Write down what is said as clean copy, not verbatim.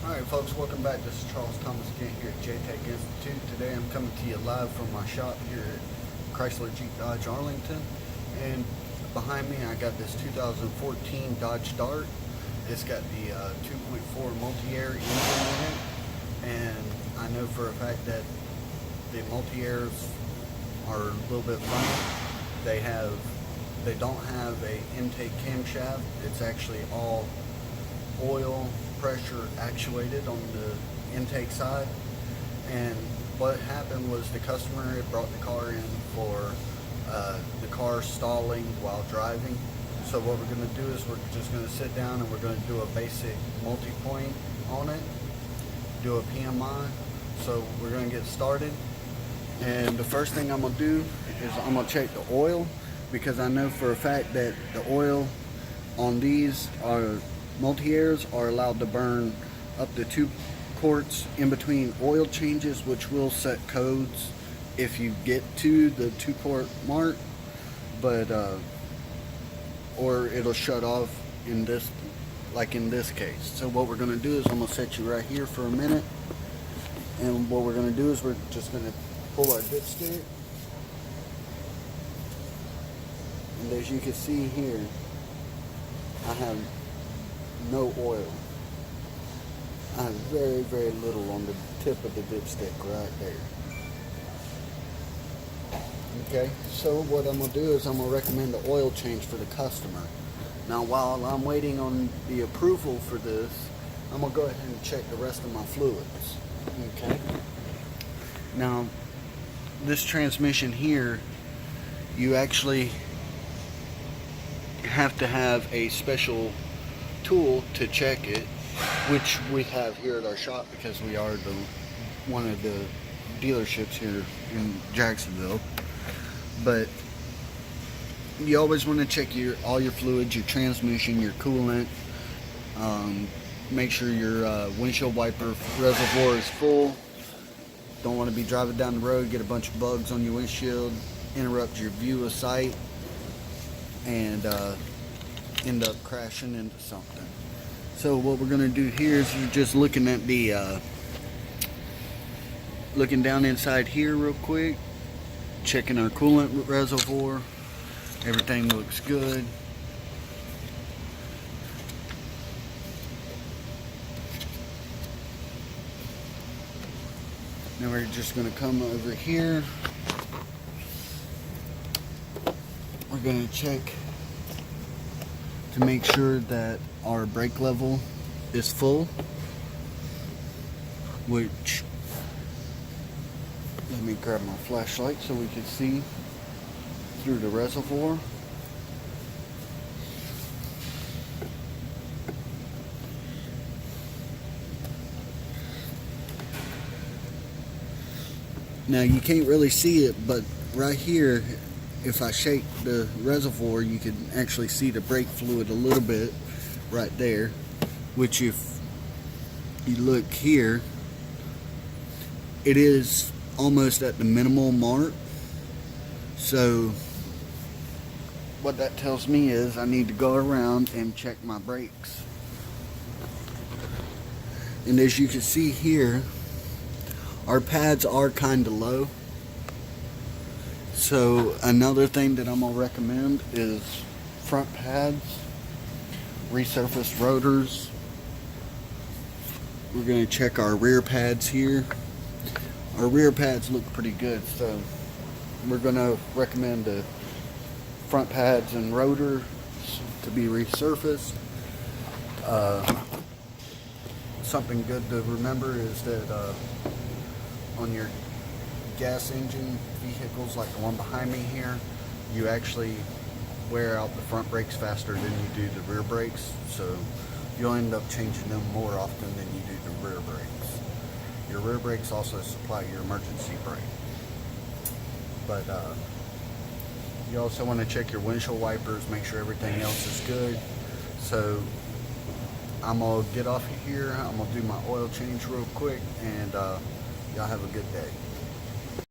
Alright folks, welcome back. This is Charles Thomas again here at JTech Institute. Today I'm coming to you live from my shop here at Chrysler Jeep Dodge Arlington. And behind me I got this 2014 Dodge Dart. It's got the 2.4 multi-air engine in it. And I know for a fact that the multi-airs are a little bit funny. They don't have a intake camshaft. It's actually all oil pressure actuated on the intake side. And what happened was the customer had brought the car in for the car stalling while driving. So what we're going to do is we're just going to sit down and we're going to do a basic multi-point on it, do a PMI. So we're going to get started, and the first thing I'm going to do is I'm going to check the oil, because I know for a fact that the oil on these are multi-airs are allowed to burn up to 2 quarts in between oil changes, which will set codes if you get to the 2-quart mark, but or it'll shut off in this, like in this case. So what we're going to do is I'm going to set you right here for a minute, and what we're going to do is we're just going to pull our dipstick, and as you can see here, I have no oil. I have very, very little on the tip of the dipstick right there. Okay, so what I'm going to do is I'm going to recommend the oil change for the customer. Now while I'm waiting on the approval for this, I'm going to go ahead and check the rest of my fluids. Okay. Now this transmission here, you actually have to have a special tool to check it, which we have here at our shop because we are one of the dealerships here in Jacksonville. But you always want to check all your fluids, your transmission, your coolant. Make sure your windshield wiper reservoir is full. Don't want to be driving down the road, get a bunch of bugs on your windshield, interrupt your view of sight, and end up crashing into something. So what we're going to do here is you're just looking at the looking down inside here real quick, checking our coolant reservoir. Everything looks good. Now we're just going to come over here. We're going to check to make sure that our brake level is full, which, let me grab my flashlight so we can see through the reservoir. Now you can't really see it, but right here, if I shake the reservoir, you can actually see the brake fluid a little bit right there, which if you look here, it is almost at the minimal mark. So what that tells me is I need to go around and check my brakes. And as you can see here, our pads are kind of low. So another thing that I'm going to recommend is front pads, resurfaced rotors. We're going to check our rear pads here. Our rear pads look pretty good, so we're going to recommend the front pads and rotor to be resurfaced. Something good to remember is that on your gas engine vehicles like the one behind me here, you actually wear out the front brakes faster than you do the rear brakes, so you'll end up changing them more often than you do the rear brakes. Your rear brakes also supply your emergency brake, but you also want to check your windshield wipers, make sure everything else is good. So I'm gonna get off of here, I'm gonna do my oil change real quick, and y'all have a good day.